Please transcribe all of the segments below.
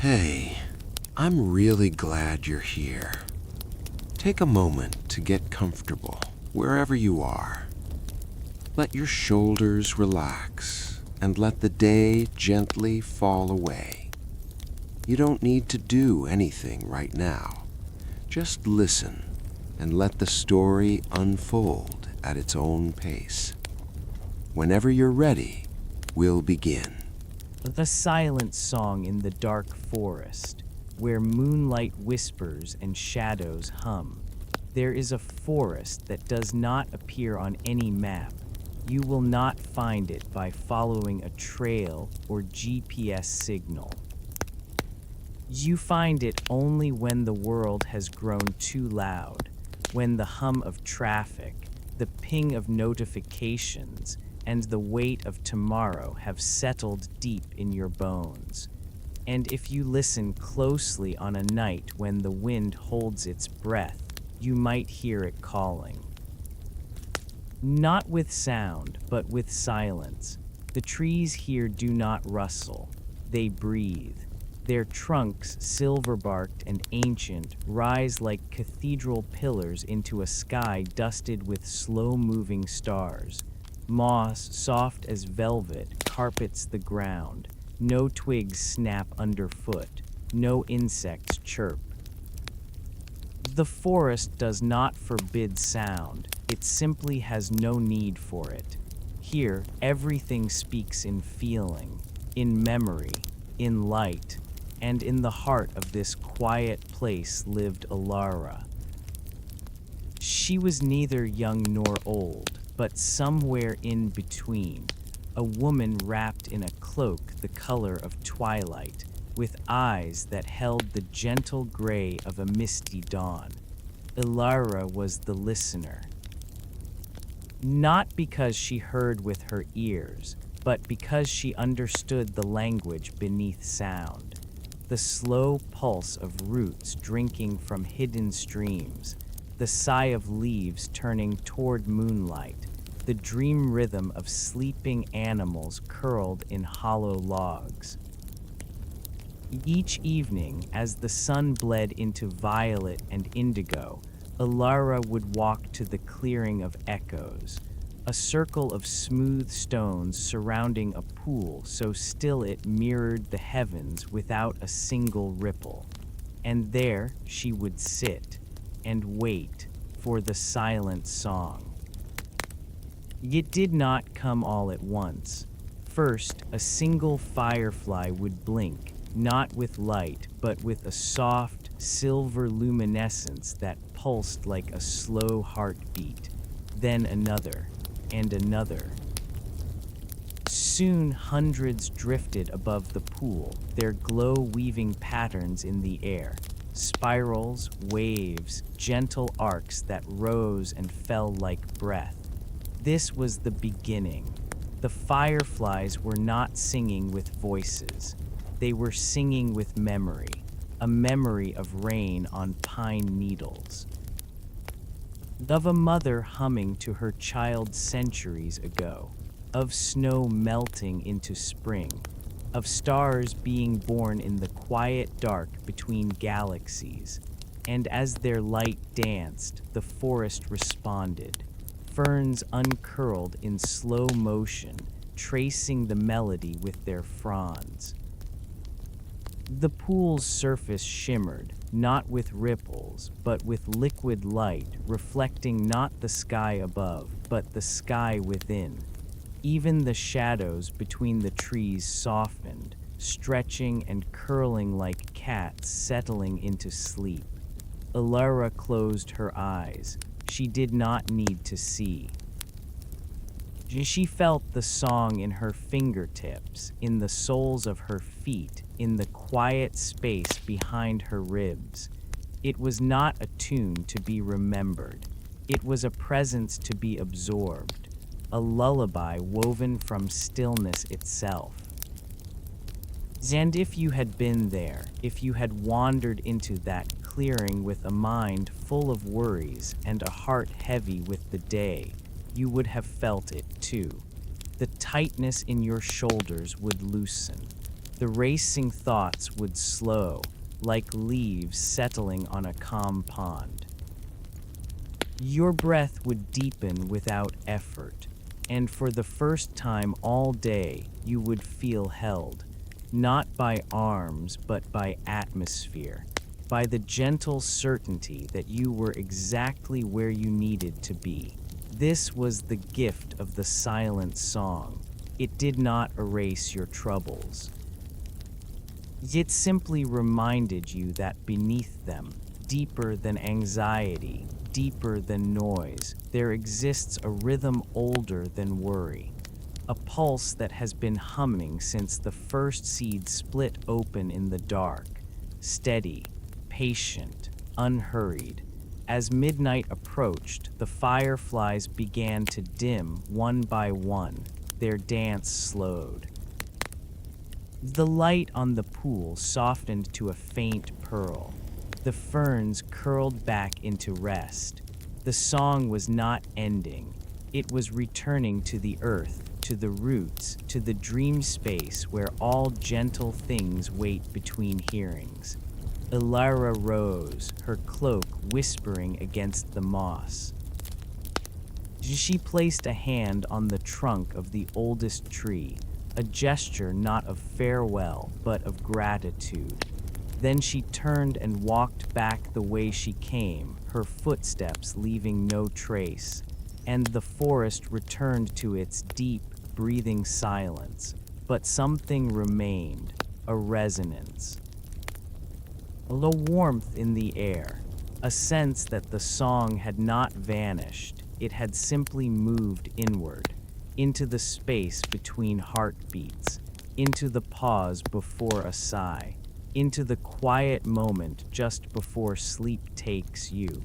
Hey, I'm really glad you're here. Take a moment to get comfortable wherever you are. Let your shoulders relax and let the day gently fall away. You don't need to do anything right now. Just listen and let the story unfold at its own pace. Whenever you're ready, we'll begin. The silent song in the dark forest, where moonlight whispers and shadows hum. There is a forest that does not appear on any map. You will not find it by following a trail or GPS signal. You find it only when the world has grown too loud, when the hum of traffic, the ping of notifications, and the weight of tomorrow have settled deep in your bones. And if you listen closely on a night when the wind holds its breath, you might hear it calling. Not with sound, but with silence. The trees here do not rustle, they breathe. Their trunks, silver-barked and ancient, rise like cathedral pillars into a sky dusted with slow-moving stars. Moss, soft as velvet, carpets the ground. No twigs snap underfoot. No insects chirp. The forest does not forbid sound. It simply has no need for it. Here, everything speaks in feeling, in memory, in light, and in the heart of this quiet place lived Alara. She was neither young nor old, but somewhere in between, a woman wrapped in a cloak the color of twilight, with eyes that held the gentle gray of a misty dawn. Alara was the listener. Not because she heard with her ears, but because she understood the language beneath sound. The slow pulse of roots drinking from hidden streams, the sigh of leaves turning toward moonlight, the dream rhythm of sleeping animals curled in hollow logs. Each evening, as the sun bled into violet and indigo, Alara would walk to the clearing of echoes, a circle of smooth stones surrounding a pool so still it mirrored the heavens without a single ripple. And there she would sit and wait for the silent song. It did not come all at once. First, a single firefly would blink, not with light, but with a soft, silver luminescence that pulsed like a slow heartbeat. Then another, and another. Soon hundreds drifted above the pool, their glow weaving patterns in the air. Spirals, waves, gentle arcs that rose and fell like breath. This was the beginning. The fireflies were not singing with voices. They were singing with memory, a memory of rain on pine needles. Of a mother humming to her child centuries ago, of snow melting into spring, of stars being born in the quiet dark between galaxies. And as their light danced, the forest responded. Ferns uncurled in slow motion, tracing the melody with their fronds. The pool's surface shimmered, not with ripples, but with liquid light, reflecting not the sky above, but the sky within. Even the shadows between the trees softened, stretching and curling like cats settling into sleep. Alara closed her eyes. She did not need to see. She felt the song in her fingertips, in the soles of her feet, in the quiet space behind her ribs. It was not a tune to be remembered. It was a presence to be absorbed, a lullaby woven from stillness itself. And if you had been there, if you had wandered into that clearing with a mind full of worries and a heart heavy with the day, you would have felt it too. The tightness in your shoulders would loosen. The racing thoughts would slow, like leaves settling on a calm pond. Your breath would deepen without effort, and for the first time all day, you would feel held, not by arms but by atmosphere, by the gentle certainty that you were exactly where you needed to be. This was the gift of the silent song. It did not erase your troubles. It simply reminded you that beneath them, deeper than anxiety, deeper than noise, there exists a rhythm older than worry, a pulse that has been humming since the first seed split open in the dark, steady, patient, unhurried. As midnight approached, the fireflies began to dim one by one, their dance slowed. The light on the pool softened to a faint pearl. The ferns curled back into rest. The song was not ending. It was returning to the earth, to the roots, to the dream space where all gentle things wait between hearings. Elira rose, her cloak whispering against the moss. She placed a hand on the trunk of the oldest tree, a gesture not of farewell but of gratitude. Then she turned and walked back the way she came, her footsteps leaving no trace, and the forest returned to its deep, breathing silence. But something remained, a resonance. A warmth in the air, a sense that the song had not vanished, it had simply moved inward, into the space between heartbeats, into the pause before a sigh, into the quiet moment just before sleep takes you.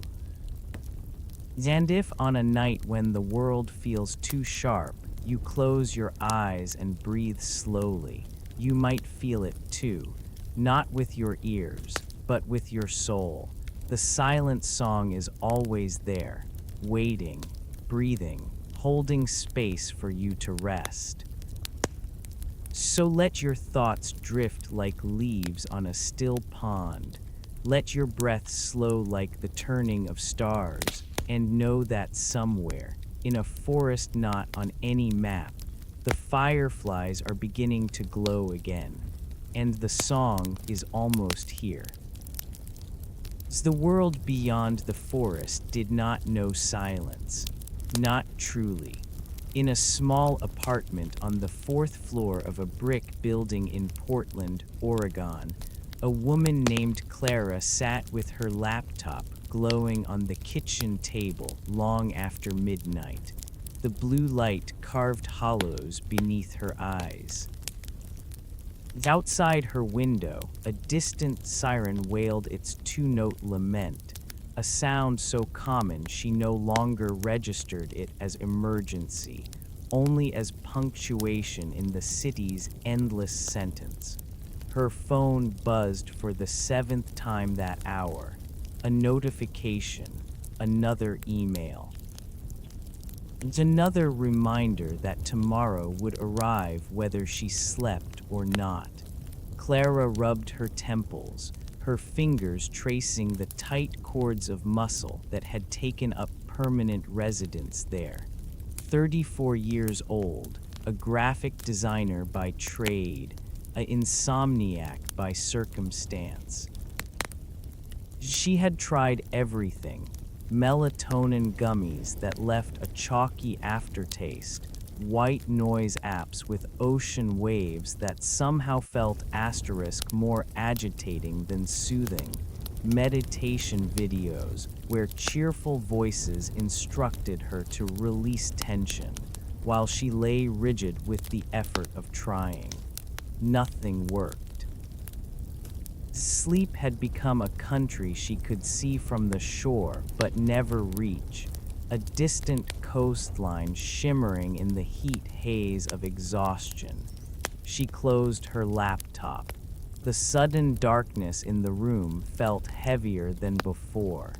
And if on a night when the world feels too sharp, you close your eyes and breathe slowly, you might feel it too, not with your ears, but with your soul. The silent song is always there, waiting, breathing, holding space for you to rest. So let your thoughts drift like leaves on a still pond. Let your breath slow like the turning of stars, and know that somewhere, in a forest not on any map, the fireflies are beginning to glow again, and the song is almost here. The world beyond the forest did not know silence, not truly. In a small apartment on the 4th floor of a brick building in Portland, Oregon, a woman named Clara sat with her laptop glowing on the kitchen table long after midnight, the blue light carved hollows beneath her eyes. Outside her window, a distant siren wailed its 2-note lament, a sound so common she no longer registered it as emergency, only as punctuation in the city's endless sentence. Her phone buzzed for the 7th time that hour. A notification, another email. It's another reminder that tomorrow would arrive whether she slept or not. Clara rubbed her temples, her fingers tracing the tight cords of muscle that had taken up permanent residence there. 34 years old, a graphic designer by trade, an insomniac by circumstance. She had tried everything, melatonin gummies that left a chalky aftertaste, white noise apps with ocean waves that somehow felt more agitating than soothing, meditation videos where cheerful voices instructed her to release tension, while she lay rigid with the effort of trying. Nothing worked. Sleep had become a country she could see from the shore but never reach, a distant coastline shimmering in the heat haze of exhaustion. She closed her laptop. The sudden darkness in the room felt heavier than before.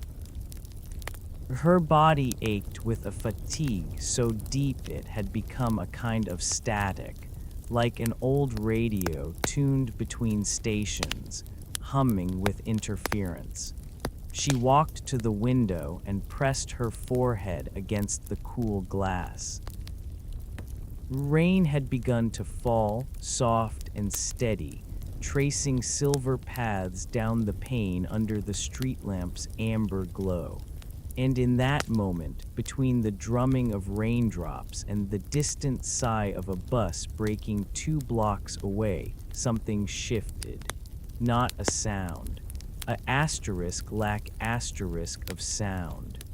Her body ached with a fatigue so deep it had become a kind of static, like an old radio tuned between stations, humming with interference. She walked to the window and pressed her forehead against the cool glass. Rain had begun to fall, soft and steady, tracing silver paths down the pane under the street lamp's amber glow. And in that moment, between the drumming of raindrops and the distant sigh of a bus braking 2 blocks away, something shifted. Not a sound. A asterisk lack asterisk of sound.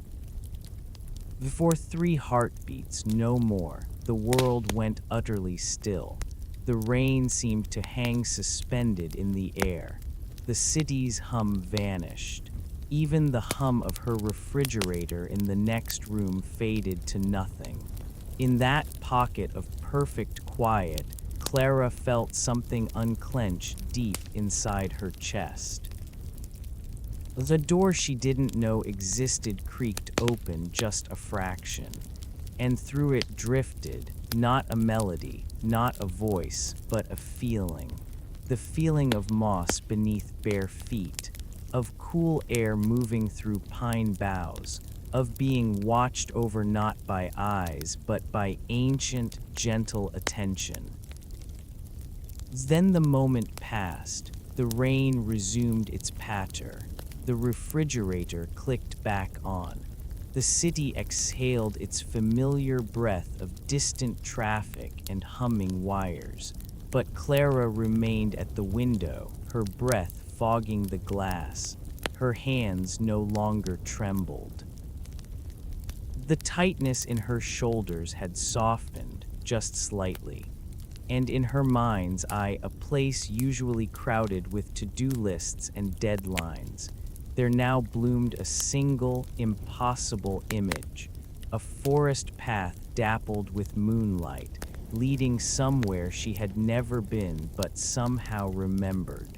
For 3 heartbeats, no more, the world went utterly still. The rain seemed to hang suspended in the air. The city's hum vanished. Even the hum of her refrigerator in the next room faded to nothing. In that pocket of perfect quiet, Clara felt something unclench deep inside her chest. The door she didn't know existed creaked open just a fraction, and through it drifted, not a melody, not a voice, but a feeling. The feeling of moss beneath bare feet, of cool air moving through pine boughs, of being watched over not by eyes, but by ancient, gentle attention. Then the moment passed. The rain resumed its patter. The refrigerator clicked back on. The city exhaled its familiar breath of distant traffic and humming wires. But Clara remained at the window, her breath fogging the glass. Her hands no longer trembled. The tightness in her shoulders had softened, just slightly, and in her mind's eye, a place usually crowded with to-do lists and deadlines, there now bloomed a single, impossible image, a forest path dappled with moonlight, leading somewhere she had never been but somehow remembered.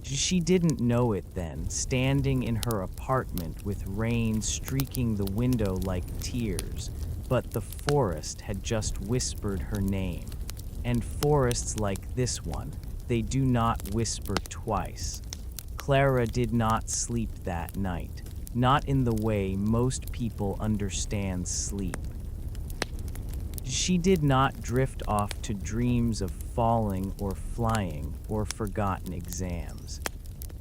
She didn't know it then, standing in her apartment with rain streaking the window like tears, but the forest had just whispered her name. And forests like this one, they do not whisper twice. Clara did not sleep that night, not in the way most people understand sleep. She did not drift off to dreams of falling or flying or forgotten exams.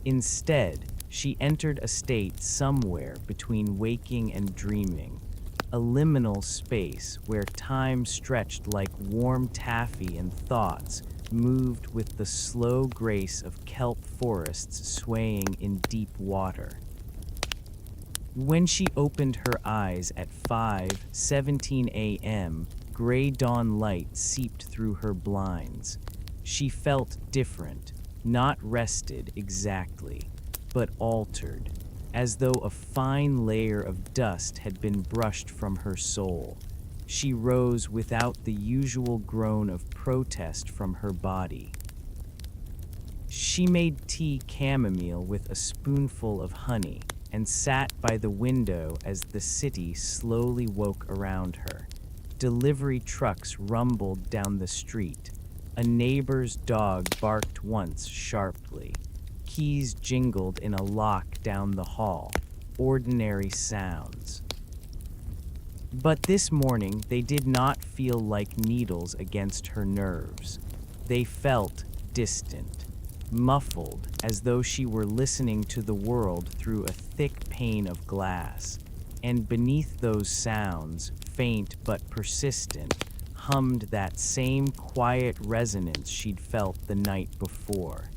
Instead, she entered a state somewhere between waking and dreaming, a liminal space where time stretched like warm taffy and thoughts moved with the slow grace of kelp forests swaying in deep water. When she opened her eyes at 5:17 a.m., gray dawn light seeped through her blinds. She felt different, not rested exactly, but altered, as though a fine layer of dust had been brushed from her soul. She rose without the usual groan of protest from her body. She made tea chamomile with a spoonful of honey and sat by the window as the city slowly woke around her. Delivery trucks rumbled down the street. A neighbor's dog barked once sharply. Keys jingled in a lock down the hall. Ordinary sounds. But this morning, they did not feel like needles against her nerves. They felt distant, muffled, as though she were listening to the world through a thick pane of glass. And beneath those sounds, faint but persistent, hummed that same quiet resonance she'd felt the night before.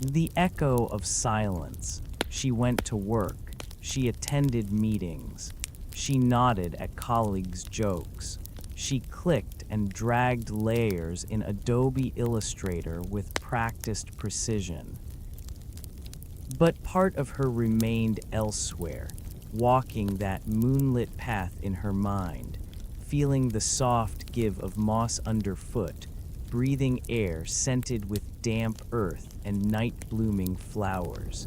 The echo of silence. She went to work. She attended meetings. She nodded at colleagues' jokes. She clicked and dragged layers in Adobe Illustrator with practiced precision. But part of her remained elsewhere, walking that moonlit path in her mind, feeling the soft give of moss underfoot, breathing air scented with damp earth and night-blooming flowers.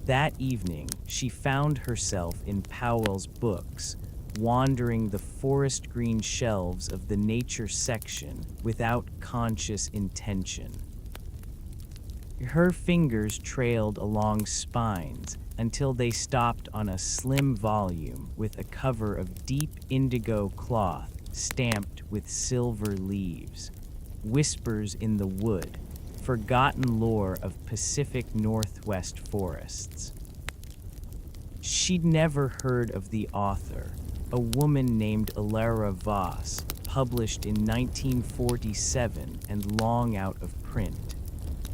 That evening, she found herself in Powell's books, wandering the forest green shelves of the nature section without conscious intention. Her fingers trailed along spines until they stopped on a slim volume with a cover of deep indigo cloth stamped with silver leaves. Whispers in the Wood, Forgotten Lore of Pacific Northwest Forests. She'd never heard of the author, a woman named Alara Voss, published in 1947 and long out of print.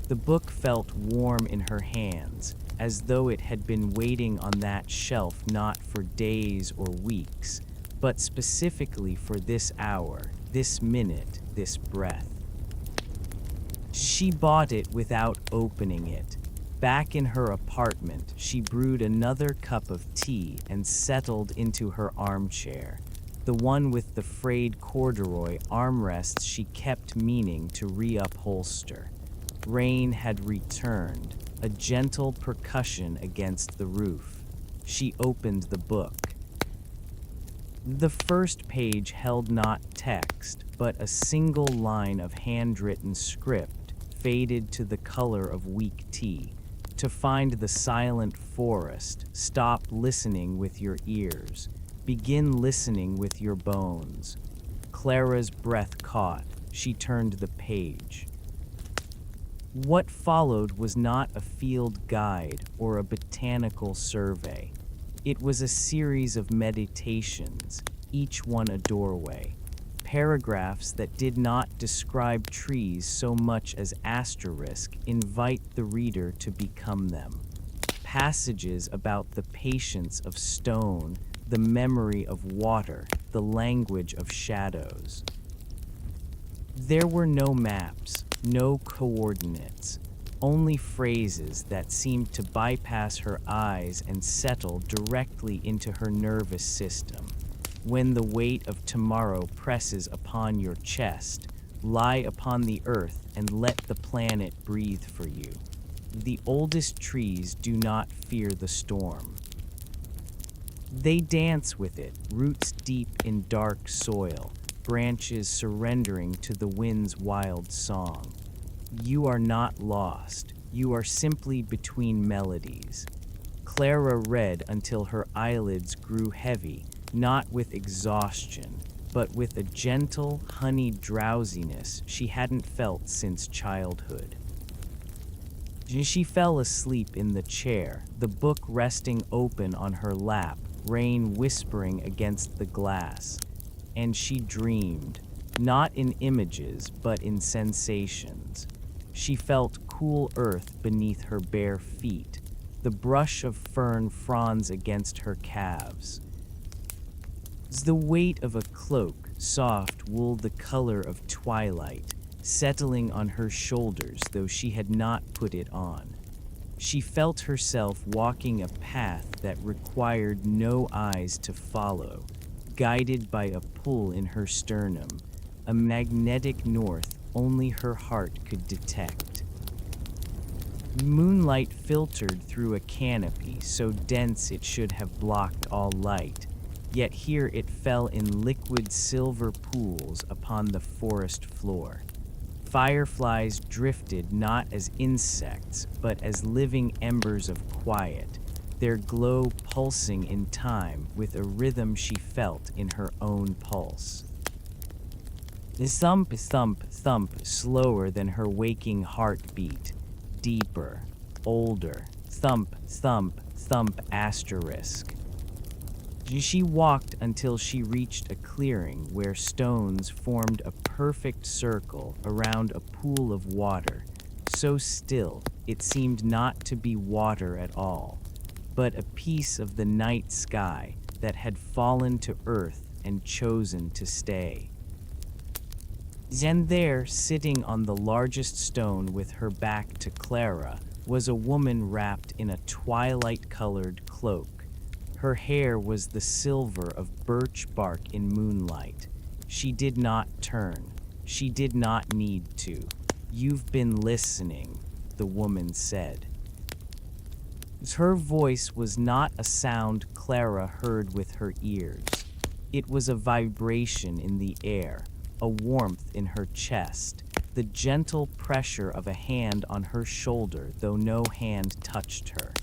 The book felt warm in her hands, as though it had been waiting on that shelf not for days or weeks, but specifically for this hour, this minute, this breath. She bought it without opening it. Back in her apartment, she brewed another cup of tea and settled into her armchair, the one with the frayed corduroy armrests she kept meaning to re-upholster. Rain had returned, a gentle percussion against the roof. She opened the book. The first page held not text, but a single line of handwritten script, faded to the color of weak tea. To find the silent forest, stop listening with your ears. Begin listening with your bones. Clara's breath caught. She turned the page. What followed was not a field guide or a botanical survey. It was a series of meditations, each one a doorway. Paragraphs that did not describe trees so much as asterisk invite the reader to become them. Passages about the patience of stone, the memory of water, the language of shadows. There were no maps, no coordinates, only phrases that seemed to bypass her eyes and settle directly into her nervous system. When the weight of tomorrow presses upon your chest, lie upon the earth and let the planet breathe for you. The oldest trees do not fear the storm. They dance with it, roots deep in dark soil, branches surrendering to the wind's wild song. You are not lost. You are simply between melodies. Clara read until her eyelids grew heavy, not with exhaustion, but with a gentle, honeyed drowsiness she hadn't felt since childhood. She fell asleep in the chair, the book resting open on her lap, rain whispering against the glass. And she dreamed, not in images, but in sensations. She felt cool earth beneath her bare feet, the brush of fern fronds against her calves. The weight of a cloak, soft wool the color of twilight, settling on her shoulders though she had not put it on. She felt herself walking a path that required no eyes to follow, guided by a pull in her sternum, a magnetic north only her heart could detect. Moonlight filtered through a canopy so dense it should have blocked all light, yet here it fell in liquid silver pools upon the forest floor. Fireflies drifted not as insects, but as living embers of quiet, their glow pulsing in time with a rhythm she felt in her own pulse. Thump, thump, thump, slower than her waking heartbeat, deeper, older, thump, thump, thump, asterisk. She walked until she reached a clearing where stones formed a perfect circle around a pool of water, so still it seemed not to be water at all, but a piece of the night sky that had fallen to earth and chosen to stay. And there, sitting on the largest stone with her back to Clara, was a woman wrapped in a twilight-colored cloak. Her hair was the silver of birch bark in moonlight. She did not turn. She did not need to. "You've been listening," the woman said. Her voice was not a sound Clara heard with her ears. It was a vibration in the air, a warmth in her chest, the gentle pressure of a hand on her shoulder, though no hand touched her.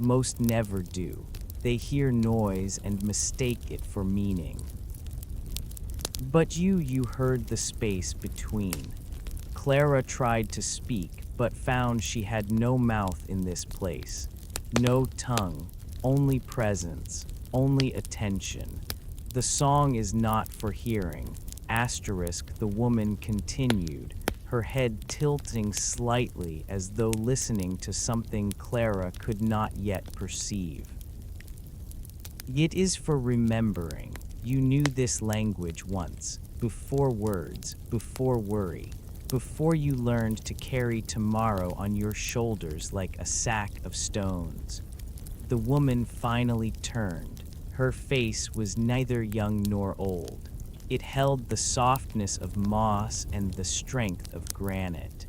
Most never do. They hear noise and mistake it for meaning. But you heard the space between. Clara tried to speak, but found she had no mouth in this place. No tongue, only presence, only attention. The song is not for hearing. Asterisk, the woman continued, her head tilting slightly as though listening to something Clara could not yet perceive. It is for remembering. You knew this language once, before words, before worry, before you learned to carry tomorrow on your shoulders like a sack of stones. The woman finally turned. Her face was neither young nor old. It held the softness of moss and the strength of granite.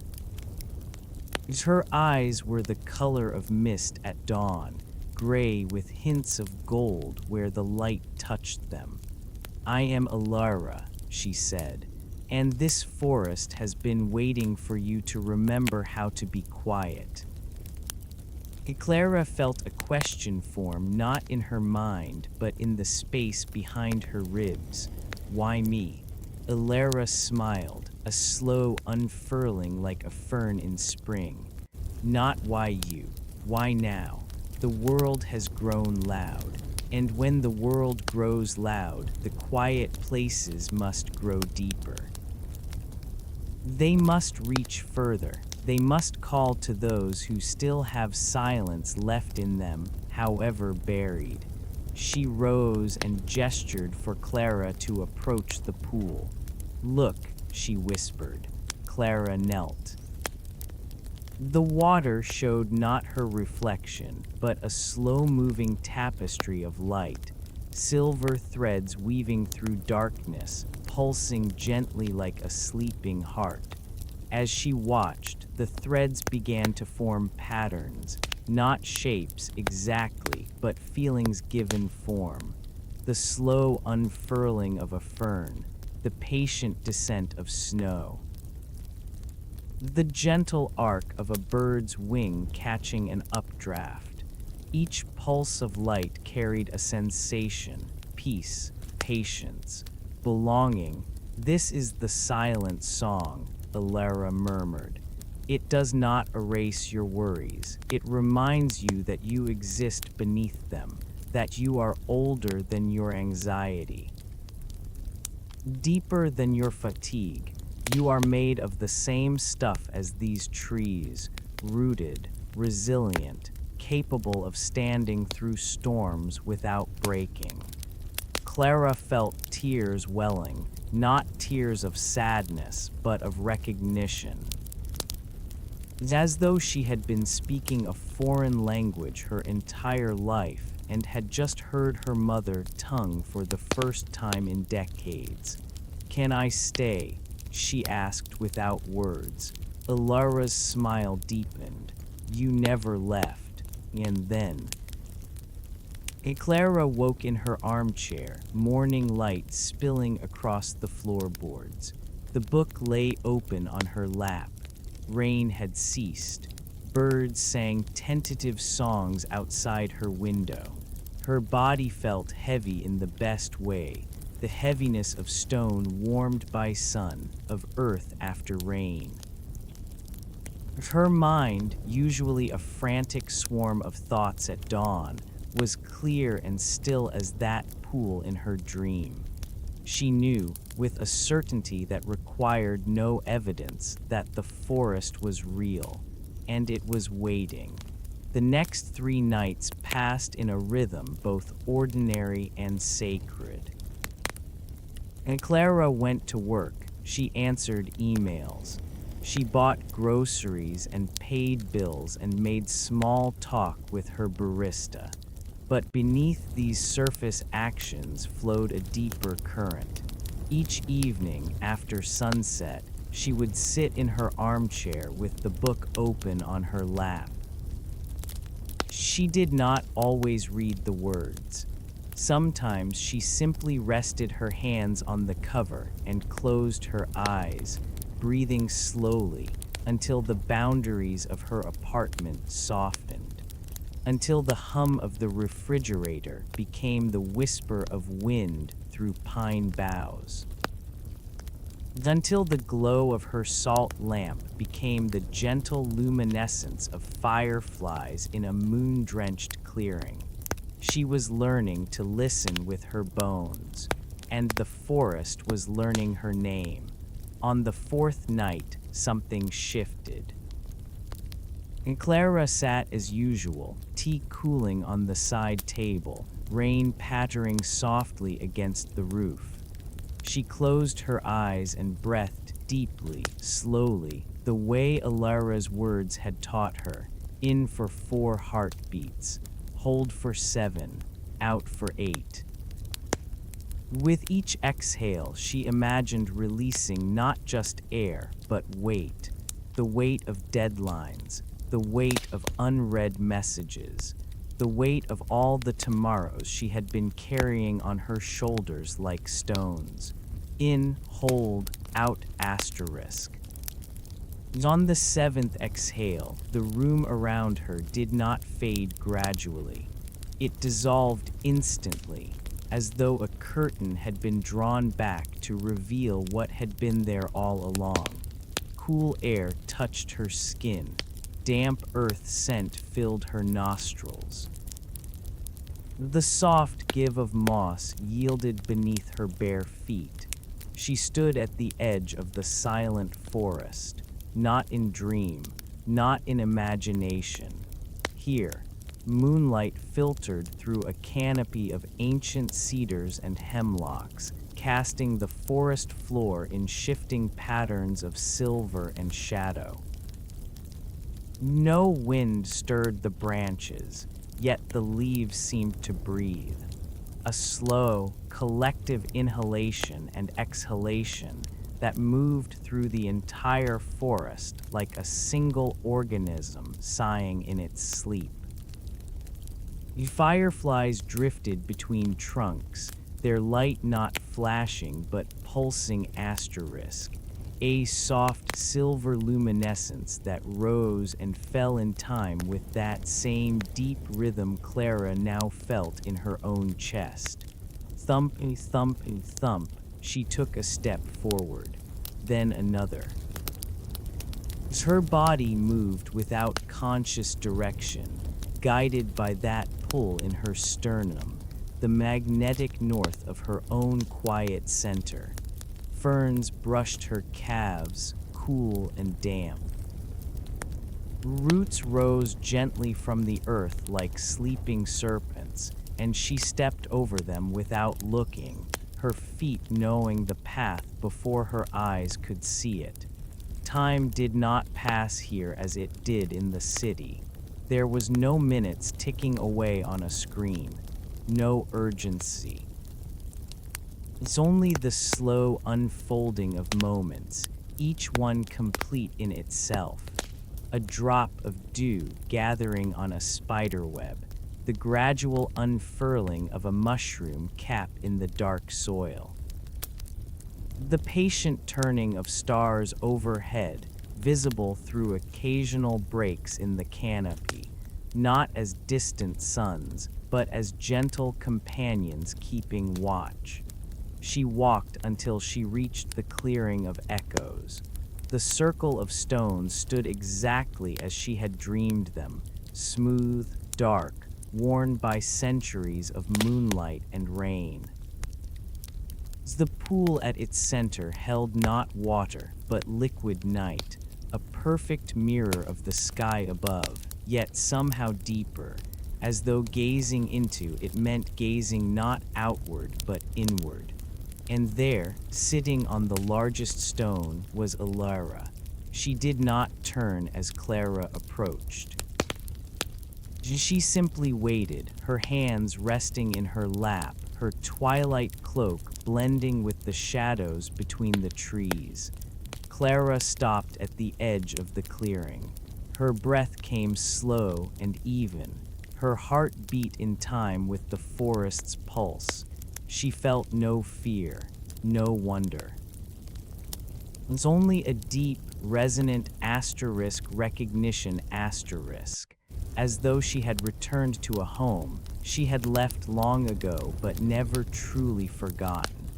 Her eyes were the color of mist at dawn, gray with hints of gold where the light touched them. "I am Alara," she said, "and this forest has been waiting for you to remember how to be quiet." Clara felt a question form not in her mind, but in the space behind her ribs. "Why me?" Alara smiled, a slow unfurling like a fern in spring. "Not why you, why now? The world has grown loud, and when the world grows loud, the quiet places must grow deeper. They must reach further. They must call to those who still have silence left in them, however buried." She rose and gestured for Clara to approach the pool. "Look," she whispered. Clara knelt. The water showed not her reflection, but a slow-moving tapestry of light, silver threads weaving through darkness, pulsing gently like a sleeping heart. As she watched, the threads began to form patterns, not shapes exactly, but feelings given form. The slow unfurling of a fern, the patient descent of snow. The gentle arc of a bird's wing catching an updraft. Each pulse of light carried a sensation, peace, patience, belonging. "This is the silent song," Alara murmured. "It does not erase your worries. It reminds you that you exist beneath them, that you are older than your anxiety, deeper than your fatigue. You are made of the same stuff as these trees, rooted, resilient, capable of standing through storms without breaking." Clara felt tears welling, not tears of sadness, but of recognition. As though she had been speaking a foreign language her entire life and had just heard her mother tongue for the first time in decades. "Can I stay?" she asked without words. Alara's smile deepened. "You never left." And then Clara woke in her armchair, morning light spilling across the floorboards. The book lay open on her lap. Rain had ceased. Birds sang tentative songs outside her window. Her body felt heavy in the best way, the heaviness of stone warmed by sun, of earth after rain. Her mind, usually a frantic swarm of thoughts at dawn, was clear and still as that pool in her dream. She knew, with a certainty that required no evidence, that the forest was real, and it was waiting. The next 3 nights passed in a rhythm both ordinary and sacred. And Clara went to work. She answered emails. She bought groceries and paid bills and made small talk with her barista. But beneath these surface actions flowed a deeper current. Each evening, after sunset, she would sit in her armchair with the book open on her lap. She did not always read the words. Sometimes she simply rested her hands on the cover and closed her eyes, breathing slowly until the boundaries of her apartment softened, until the hum of the refrigerator became the whisper of wind through pine boughs, until the glow of her salt lamp became the gentle luminescence of fireflies in a moon-drenched clearing. She was learning to listen with her bones, and the forest was learning her name. On the fourth night, something shifted. And Clara sat as usual, tea cooling on the side table, rain pattering softly against the roof. She closed her eyes and breathed deeply, slowly, the way Alara's words had taught her. In for 4 heartbeats, hold for 7, out for 8. With each exhale, she imagined releasing not just air, but weight. The weight of deadlines, the weight of unread messages, the weight of all the tomorrows she had been carrying on her shoulders like stones. In, hold, out, asterisk. On the 7th exhale, the room around her did not fade gradually. It dissolved instantly, as though a curtain had been drawn back to reveal what had been there all along. Cool air touched her skin. Damp earth scent filled her nostrils. The soft give of moss yielded beneath her bare feet. She stood at the edge of the silent forest, not in dream, not in imagination. Here, moonlight filtered through a canopy of ancient cedars and hemlocks, casting the forest floor in shifting patterns of silver and shadow. No wind stirred the branches, yet the leaves seemed to breathe. A slow, collective inhalation and exhalation that moved through the entire forest like a single organism sighing in its sleep. Fireflies drifted between trunks, their light not flashing but pulsing asterisk, a soft silver luminescence that rose and fell in time with that same deep rhythm Clara now felt in her own chest. Thump and thump and thump, she took a step forward, then another. As her body moved without conscious direction, guided by that pull in her sternum, the magnetic north of her own quiet center. Ferns brushed her calves, cool and damp. Roots rose gently from the earth like sleeping serpents, and she stepped over them without looking, her feet knowing the path before her eyes could see it. Time did not pass here as it did in the city. There was no minutes ticking away on a screen, no urgency. It's only the slow unfolding of moments, each one complete in itself. A drop of dew gathering on a spider web, the gradual unfurling of a mushroom cap in the dark soil. The patient turning of stars overhead, visible through occasional breaks in the canopy, not as distant suns, but as gentle companions keeping watch. She walked until she reached the clearing of echoes. The circle of stones stood exactly as she had dreamed them, smooth, dark, worn by centuries of moonlight and rain. The pool at its center held not water, but liquid night, a perfect mirror of the sky above, yet somehow deeper, as though gazing into it meant gazing not outward but inward. And there, sitting on the largest stone, was Alara. She did not turn as Clara approached. She simply waited, her hands resting in her lap, her twilight cloak blending with the shadows between the trees. Clara stopped at the edge of the clearing. Her breath came slow and even, Her heart beat in time with the forest's pulse. She felt no fear, no wonder. It was only a deep, resonant asterisk recognition asterisk, as though she had returned to a home she had left long ago but never truly forgotten.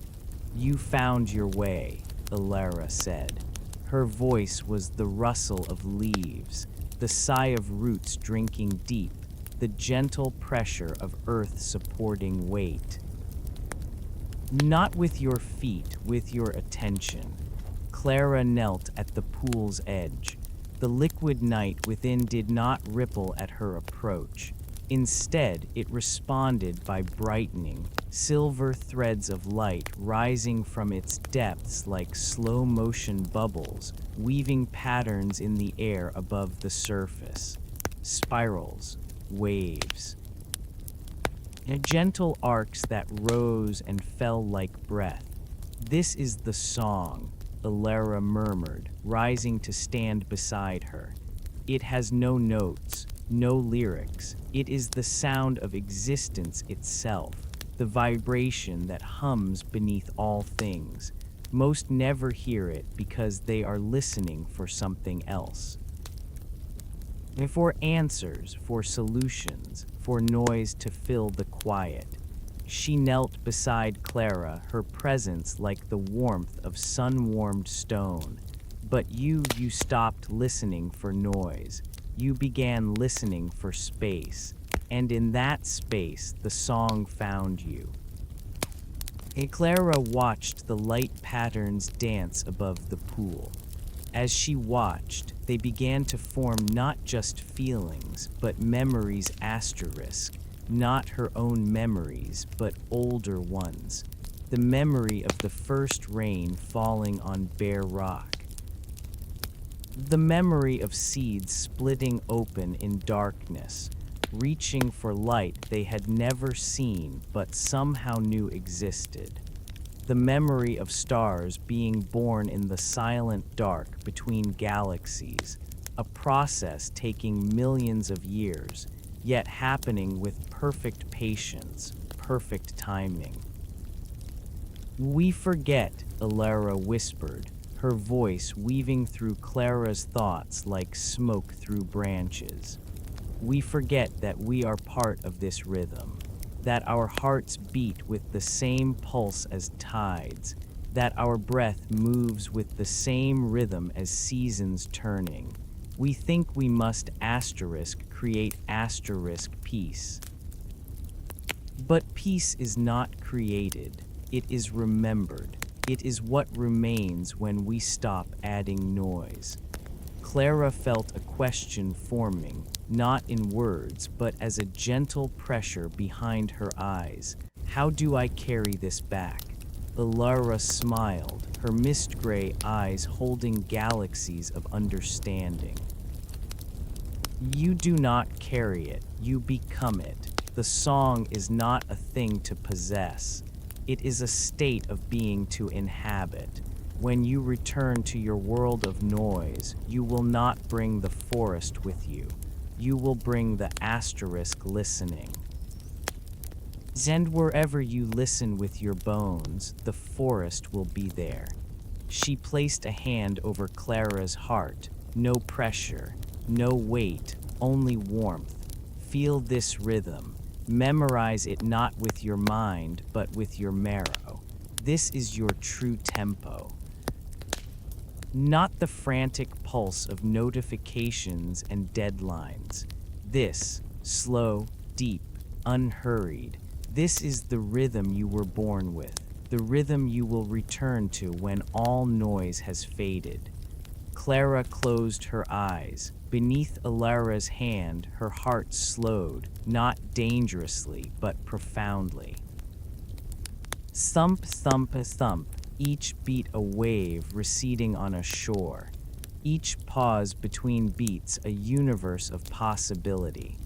"You found your way," Alara said. Her voice was the rustle of leaves, the sigh of roots drinking deep, the gentle pressure of earth supporting weight. "Not with your feet, with your attention." Clara knelt at the pool's edge. The liquid night within did not ripple at her approach. Instead, it responded by brightening, silver threads of light rising from its depths like slow-motion bubbles, weaving patterns in the air above the surface. Spirals, waves. Gentle arcs that rose and fell like breath. "This is the song," Alara murmured, rising to stand beside her. "It has no notes, no lyrics. It is the sound of existence itself, the vibration that hums beneath all things. Most never hear it because they are listening for something else. For answers, for solutions, for noise to fill the quiet." She knelt beside Clara, her presence like the warmth of sun-warmed stone. "But you stopped listening for noise. You began listening for space. And in that space, the song found you." Clara watched the light patterns dance above the pool. As she watched, they began to form not just feelings, but memories asterisk. Not her own memories, but older ones. The memory of the first rain falling on bare rock. The memory of seeds splitting open in darkness, reaching for light they had never seen but somehow knew existed. The memory of stars being born in the silent dark between galaxies, a process taking millions of years, yet happening with perfect patience, perfect timing. "We forget," Alara whispered, her voice weaving through Clara's thoughts like smoke through branches. "We forget that we are part of this rhythm, that our hearts beat with the same pulse as tides, that our breath moves with the same rhythm as seasons turning. We think we must asterisk create asterisk peace. But peace is not created, it is remembered. It is what remains when we stop adding noise." Clara felt a question forming, not in words, but as a gentle pressure behind her eyes. "How do I carry this back?" Alara smiled, her mist-gray eyes holding galaxies of understanding. "You do not carry it, you become it. The song is not a thing to possess. It is a state of being to inhabit. When you return to your world of noise, you will not bring the forest with you. You will bring the asterisk listening. And wherever you listen with your bones, the forest will be there." She placed a hand over Clara's heart. No pressure, no weight, only warmth. "Feel this rhythm. Memorize it not with your mind, but with your marrow. This is your true tempo. Not the frantic pulse of notifications and deadlines. This, slow, deep, unhurried. This is the rhythm you were born with, the rhythm you will return to when all noise has faded." Clara closed her eyes. Beneath Alara's hand, her heart slowed, not dangerously, but profoundly. Thump, thump, thump, each beat a wave receding on a shore. Each pause between beats a universe of possibility.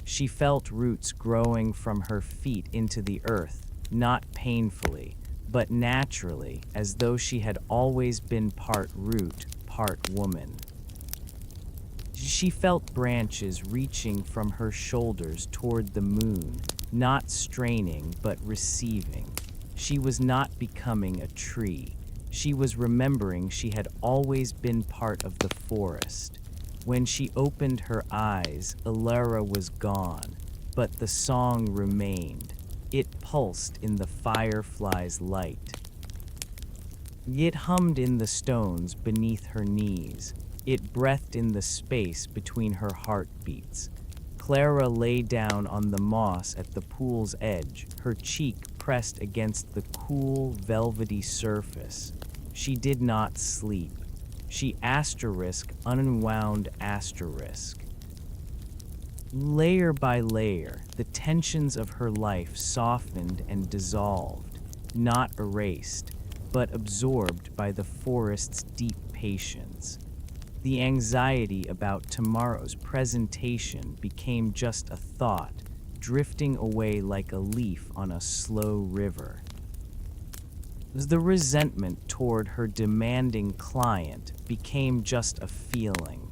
She felt roots growing from her feet into the earth, not painfully, but naturally, as though she had always been part root, part woman. She felt branches reaching from her shoulders toward the moon, not straining but receiving. She was not becoming a tree. She was remembering she had always been part of the forest. When she opened her eyes, Alara was gone, but the song remained. It pulsed in the firefly's light. It hummed in the stones beneath her knees. It breathed in the space between her heartbeats. Clara lay down on the moss at the pool's edge, her cheek pressed against the cool, velvety surface. She did not sleep. She unwound asterisk. Layer by layer, the tensions of her life softened and dissolved, not erased, but absorbed by the forest's deep patience. The anxiety about tomorrow's presentation became just a thought, drifting away like a leaf on a slow river. The resentment toward her demanding client became just a feeling,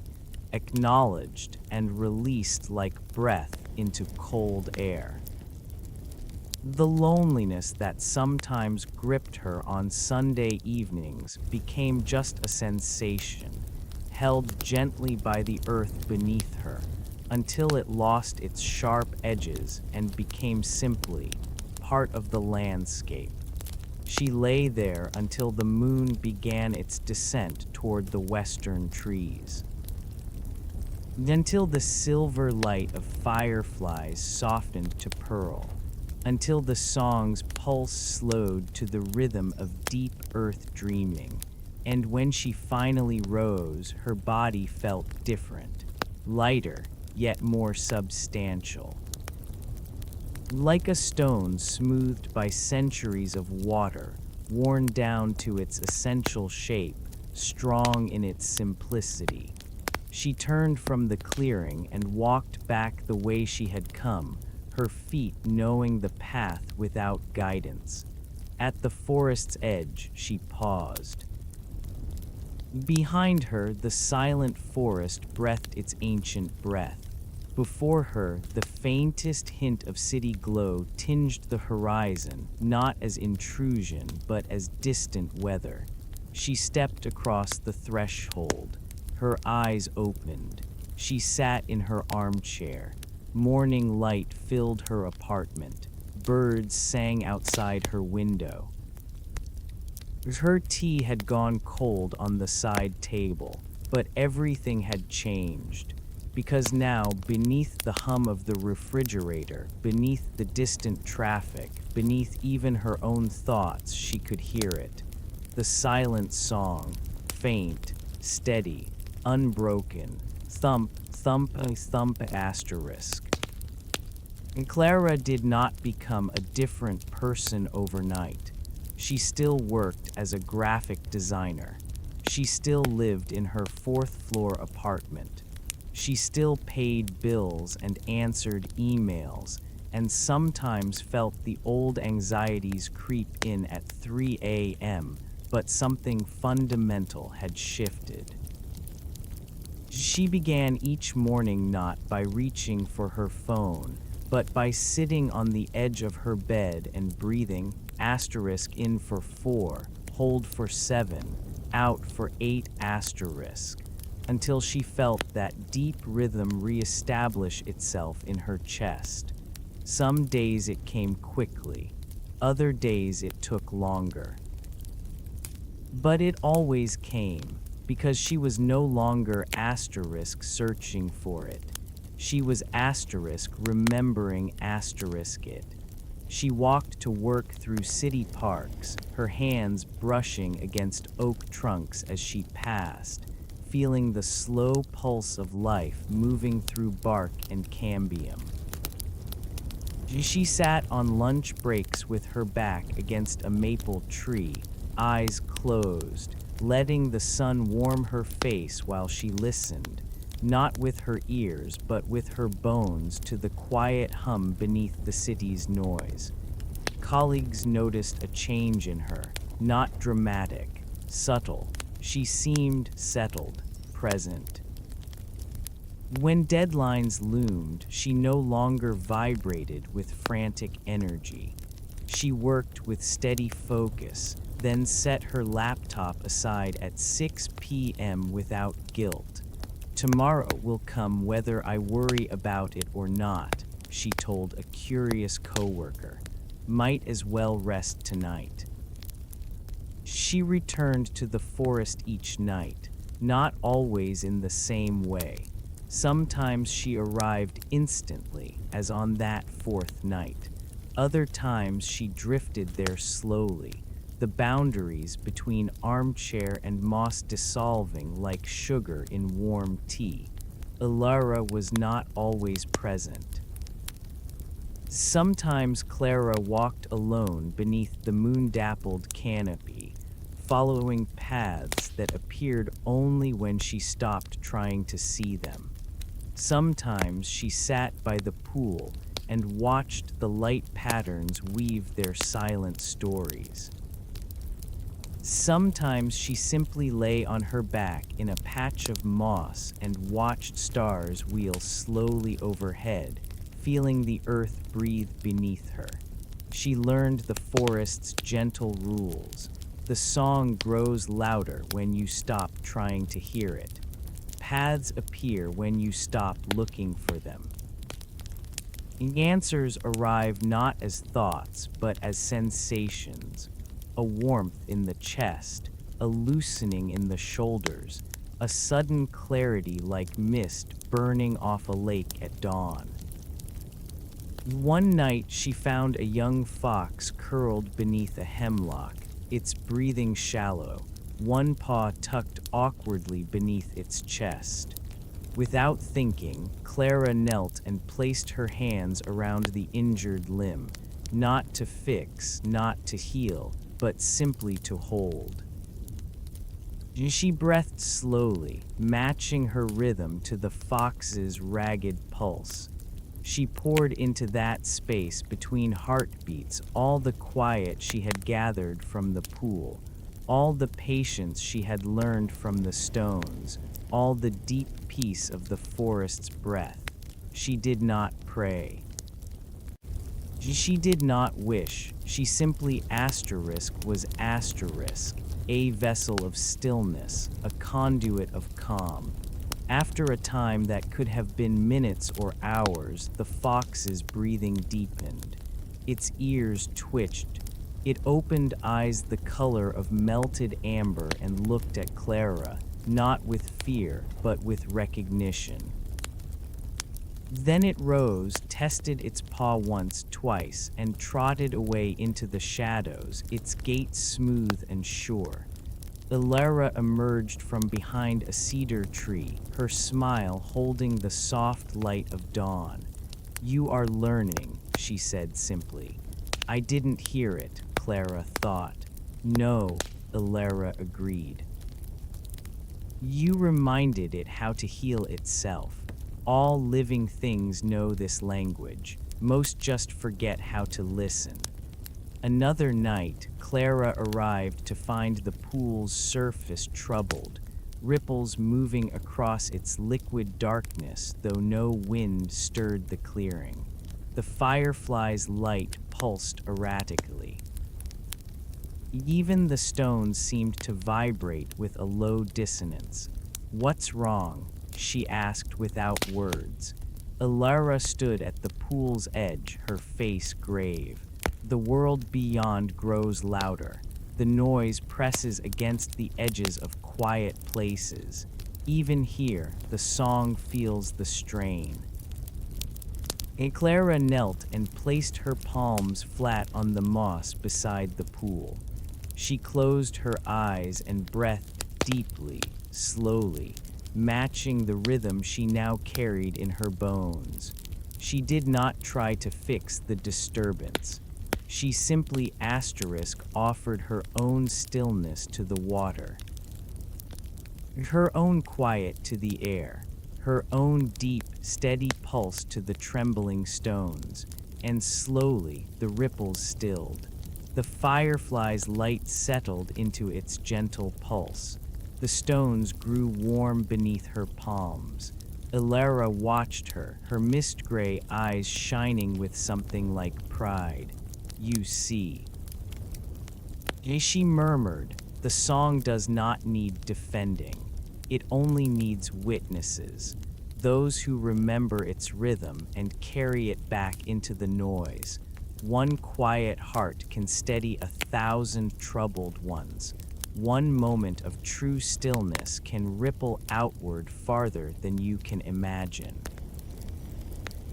acknowledged and released like breath into cold air. The loneliness that sometimes gripped her on Sunday evenings became just a sensation, held gently by the earth beneath her, until it lost its sharp edges and became simply part of the landscape. She lay there until the moon began its descent toward the western trees. Until the silver light of fireflies softened to pearl. Until the song's pulse slowed to the rhythm of deep earth dreaming. And when she finally rose, her body felt different, lighter, yet more substantial. Like a stone smoothed by centuries of water, worn down to its essential shape, strong in its simplicity. She turned from the clearing and walked back the way she had come, her feet knowing the path without guidance. At the forest's edge, she paused. Behind her, the silent forest breathed its ancient breath. Before her, the faintest hint of city glow tinged the horizon, not as intrusion, but as distant weather. She stepped across the threshold. Her eyes opened. She sat in her armchair. Morning light filled her apartment. Birds sang outside her window. Her tea had gone cold on the side table, but everything had changed. Because now, beneath the hum of the refrigerator, beneath the distant traffic, beneath even her own thoughts, she could hear it. The silent song, faint, steady, unbroken, thump, thump, thump, asterisk. And Clara did not become a different person overnight. She still worked as a graphic designer. She still lived in her fourth-floor apartment. She still paid bills and answered emails, and sometimes felt the old anxieties creep in at 3 a.m., but something fundamental had shifted. She began each morning not by reaching for her phone, but by sitting on the edge of her bed and breathing asterisk in for 4, hold for 7, out for 8 asterisk, until she felt that deep rhythm reestablish itself in her chest. Some days it came quickly, other days it took longer. But it always came, because she was no longer asterisk searching for it. She was asterisk remembering asterisk it. She walked to work through city parks, her hands brushing against oak trunks as she passed, feeling the slow pulse of life moving through bark and cambium. She sat on lunch breaks with her back against a maple tree, eyes closed, letting the sun warm her face while she listened, not with her ears but with her bones, to the quiet hum beneath the city's noise. Colleagues noticed a change in her, not dramatic, subtle. She seemed settled, present. When deadlines loomed, she no longer vibrated with frantic energy. She worked with steady focus, then set her laptop aside at 6 p.m. without guilt. "Tomorrow will come whether I worry about it or not," she told a curious coworker. "Might as well rest tonight." She returned to the forest each night, not always in the same way. Sometimes she arrived instantly, as on that fourth night. Other times she drifted there slowly, the boundaries between armchair and moss dissolving like sugar in warm tea. Ilara was not always present. Sometimes Clara walked alone beneath the moon-dappled canopy, following paths that appeared only when she stopped trying to see them. Sometimes she sat by the pool and watched the light patterns weave their silent stories. Sometimes she simply lay on her back in a patch of moss and watched stars wheel slowly overhead, feeling the earth breathe beneath her. She learned the forest's gentle rules. The song grows louder when you stop trying to hear it. Paths appear when you stop looking for them. Answers arrive not as thoughts, but as sensations. A warmth in the chest, a loosening in the shoulders, a sudden clarity like mist burning off a lake at dawn. One night she found a young fox curled beneath a hemlock, its breathing shallow, one paw tucked awkwardly beneath its chest. Without thinking, Clara knelt and placed her hands around the injured limb, not to fix, not to heal, but simply to hold. She breathed slowly, matching her rhythm to the fox's ragged pulse. She poured into that space between heartbeats all the quiet she had gathered from the pool, all the patience she had learned from the stones, all the deep peace of the forest's breath. She did not pray. She did not wish. She simply was a vessel of stillness, a conduit of calm. After a time that could have been minutes or hours, the fox's breathing deepened. Its ears twitched. It opened eyes the color of melted amber and looked at Clara, not with fear, but with recognition. Then it rose, tested its paw once, twice, and trotted away into the shadows, its gait smooth and sure. Ilara emerged from behind a cedar tree, her smile holding the soft light of dawn. "You are learning," she said simply. "I didn't hear it," Clara thought. "No," Ilara agreed. "You reminded it how to heal itself. All living things know this language. Most just forget how to listen." Another night, Clara arrived to find the pool's surface troubled, ripples moving across its liquid darkness, though no wind stirred the clearing. The firefly's light pulsed erratically. Even the stones seemed to vibrate with a low dissonance. "What's wrong?" she asked without words. Ilara stood at the pool's edge, her face grave. The world beyond grows louder. The noise presses against the edges of quiet places. Even here, the song feels the strain. Clara knelt and placed her palms flat on the moss beside the pool. She closed her eyes and breathed deeply, slowly, matching the rhythm she now carried in her bones. She did not try to fix the disturbance. She simply offered her own stillness to the water, her own quiet to the air, her own deep, steady pulse to the trembling stones, and slowly the ripples stilled. The firefly's light settled into its gentle pulse. The stones grew warm beneath her palms. Ilara watched her, her mist-gray eyes shining with something like pride. "You see." She murmured, "The song does not need defending. It only needs witnesses, those who remember its rhythm and carry it back into the noise. One quiet heart can steady 1,000 troubled ones. One moment of true stillness can ripple outward farther than you can imagine."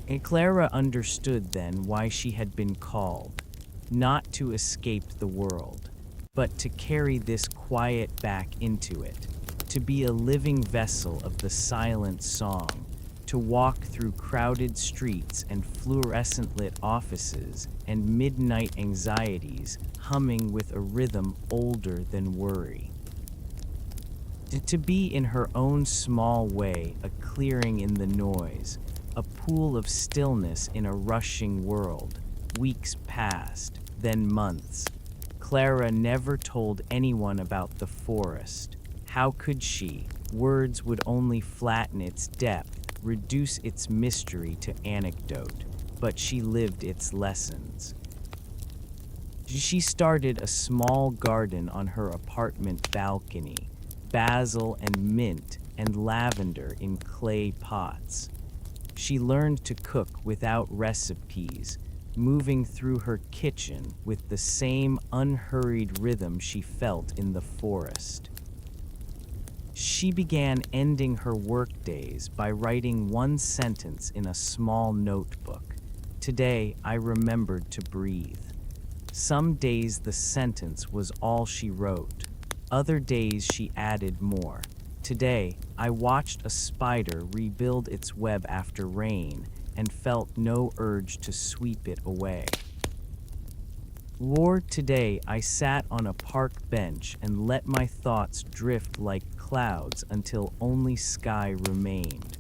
And Clara understood then why she had been called, not to escape the world, but to carry this quiet back into it, to be a living vessel of the silent song, to walk through crowded streets and fluorescent-lit offices and midnight anxieties humming with a rhythm older than worry. To be in her own small way a clearing in the noise, a pool of stillness in a rushing world. Weeks passed, then months. Clara never told anyone about the forest. How could she? Words would only flatten its depth, reduce its mystery to anecdote, but she lived its lessons. She started a small garden on her apartment balcony, basil and mint and lavender in clay pots. She learned to cook without recipes, moving through her kitchen with the same unhurried rhythm she felt in the forest. She began ending her workdays by writing one sentence in a small notebook. "Today, I remembered to breathe." Some days the sentence was all she wrote. Other days she added more. "Today, I watched a spider rebuild its web after rain and felt no urge to sweep it away." Or today I sat on a park bench and let my thoughts drift like clouds until only sky remained.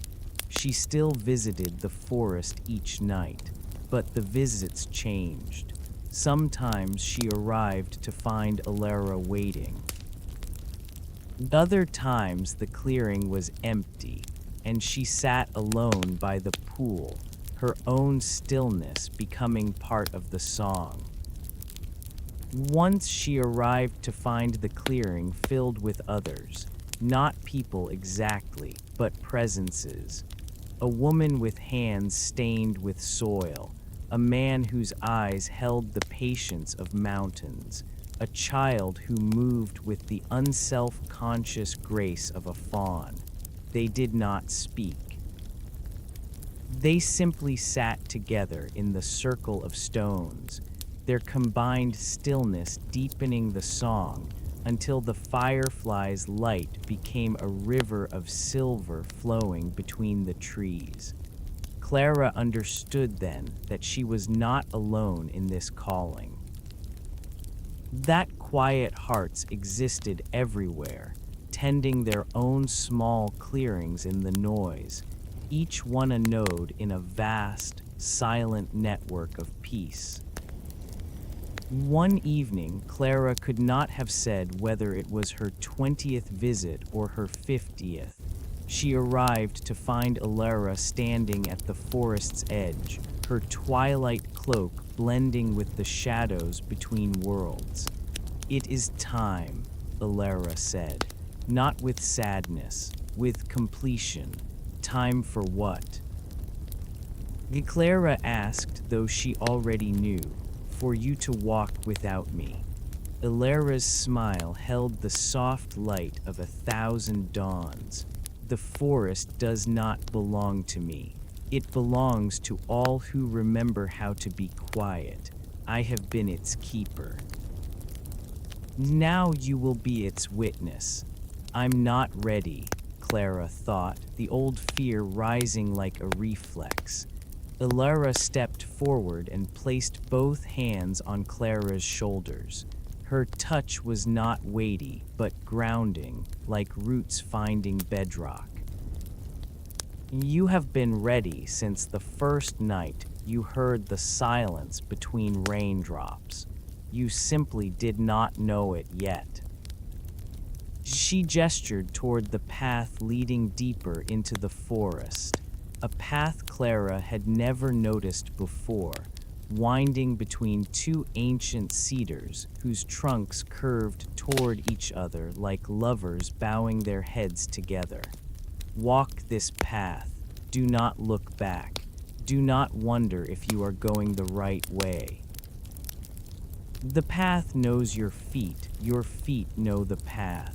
She still visited the forest each night, but the visits changed. Sometimes she arrived to find Ilara waiting. Other times the clearing was empty, and she sat alone by the pool, her own stillness becoming part of the song. Once she arrived to find the clearing filled with others, not people exactly, but presences. A woman with hands stained with soil, a man whose eyes held the patience of mountains, a child who moved with the unself-conscious grace of a fawn. They did not speak. They simply sat together in the circle of stones, their combined stillness deepening the song until the firefly's light became a river of silver flowing between the trees. Clara understood then that she was not alone in this calling. That quiet hearts existed everywhere, tending their own small clearings in the noise, each one a node in a vast, silent network of peace. One evening, Clara could not have said whether it was her 20th visit or her 50th. She arrived to find Ilara standing at the forest's edge, her twilight cloak blending with the shadows between worlds. "It is time," Ilara said, not with sadness, with completion. "Time for what?" Clara asked, though she already knew. "For you to walk without me." Ilara's smile held the soft light of 1,000 dawns. "The forest does not belong to me. It belongs to all who remember how to be quiet. I have been its keeper. Now you will be its witness." "I'm not ready," Clara thought, the old fear rising like a reflex. Ilara stepped forward and placed both hands on Clara's shoulders. Her touch was not weighty, but grounding, like roots finding bedrock. "You have been ready since the first night you heard the silence between raindrops. You simply did not know it yet." She gestured toward the path leading deeper into the forest, a path Clara had never noticed before, winding between two ancient cedars whose trunks curved toward each other like lovers bowing their heads together. Walk this path. Do not look back. Do not wonder if you are going the right way. The path knows your feet know the path.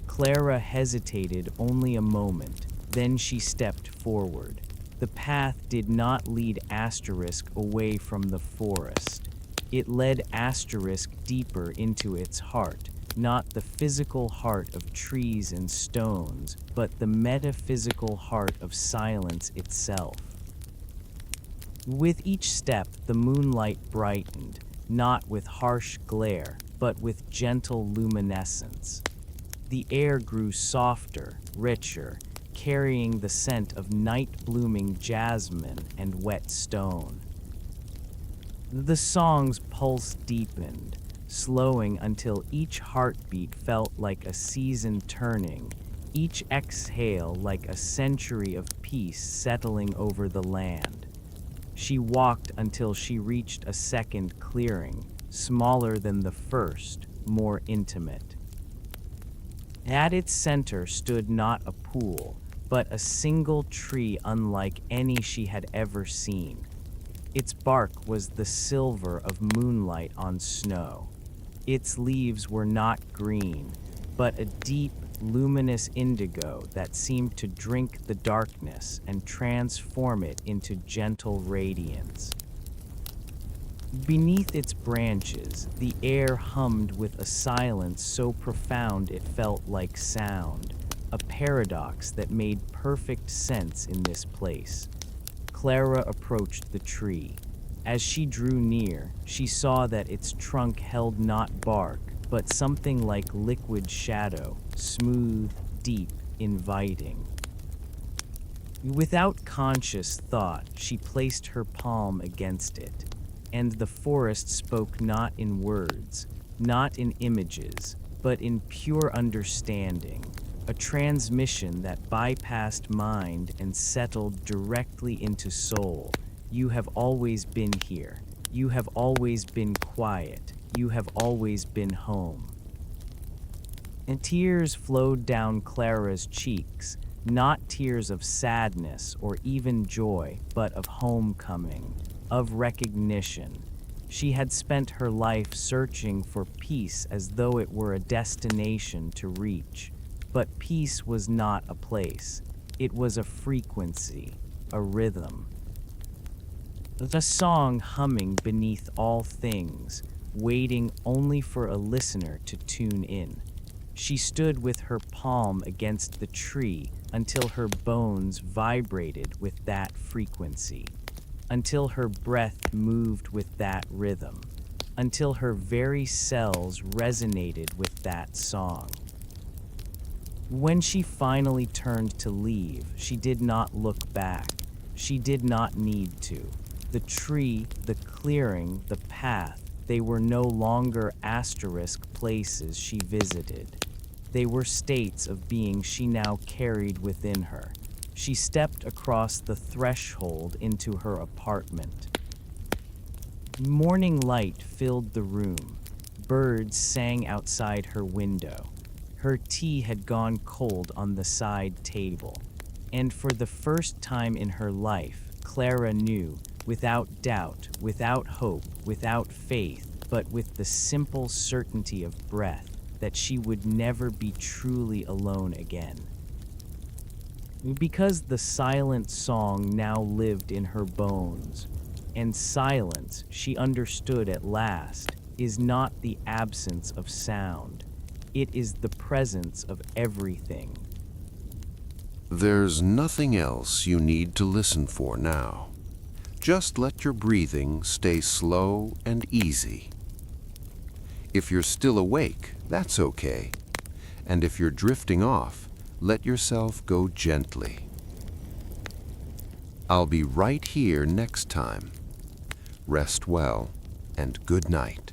Clara hesitated only a moment, then she stepped forward. The path did not lead Asterisk away from the forest. It led Asterisk deeper into its heart, not the physical heart of trees and stones, but the metaphysical heart of silence itself. With each step, the moonlight brightened, not with harsh glare, but with gentle luminescence. The air grew softer, richer, carrying the scent of night-blooming jasmine and wet stone. The song's pulse deepened, slowing until each heartbeat felt like a season turning, each exhale like a century of peace settling over the land. She walked until she reached a second clearing, smaller than the first, more intimate. At its center stood not a pool, but a single tree unlike any she had ever seen. Its bark was the silver of moonlight on snow. Its leaves were not green, but a deep, luminous indigo that seemed to drink the darkness and transform it into gentle radiance. Beneath its branches, the air hummed with a silence so profound it felt like sound, a paradox that made perfect sense in this place. Clara approached the tree. As she drew near, she saw that its trunk held not bark, but something like liquid shadow, smooth, deep, inviting. Without conscious thought, she placed her palm against it, and the forest spoke not in words, not in images, but in pure understanding, a transmission that bypassed mind and settled directly into soul. You have always been here. You have always been quiet. You have always been home. And tears flowed down Clara's cheeks, not tears of sadness or even joy, but of homecoming, of recognition. She had spent her life searching for peace as though it were a destination to reach. But peace was not a place. It was a frequency, a rhythm. A song humming beneath all things, waiting only for a listener to tune in. She stood with her palm against the tree until her bones vibrated with that frequency, until her breath moved with that rhythm, until her very cells resonated with that song. When she finally turned to leave, she did not look back. She did not need to. The tree, the clearing, the path, they were no longer asterisk places she visited. They were states of being she now carried within her. She stepped across the threshold into her apartment. Morning light filled the room. Birds sang outside her window. Her tea had gone cold on the side table. And for the first time in her life, Clara knew, without doubt, without hope, without faith, but with the simple certainty of breath, that she would never be truly alone again. Because the silent song now lived in her bones, and silence, she understood at last, is not the absence of sound. It is the presence of everything. There's nothing else you need to listen for now. Just let your breathing stay slow and easy. If you're still awake, that's okay. And if you're drifting off, let yourself go gently. I'll be right here next time. Rest well, and good night.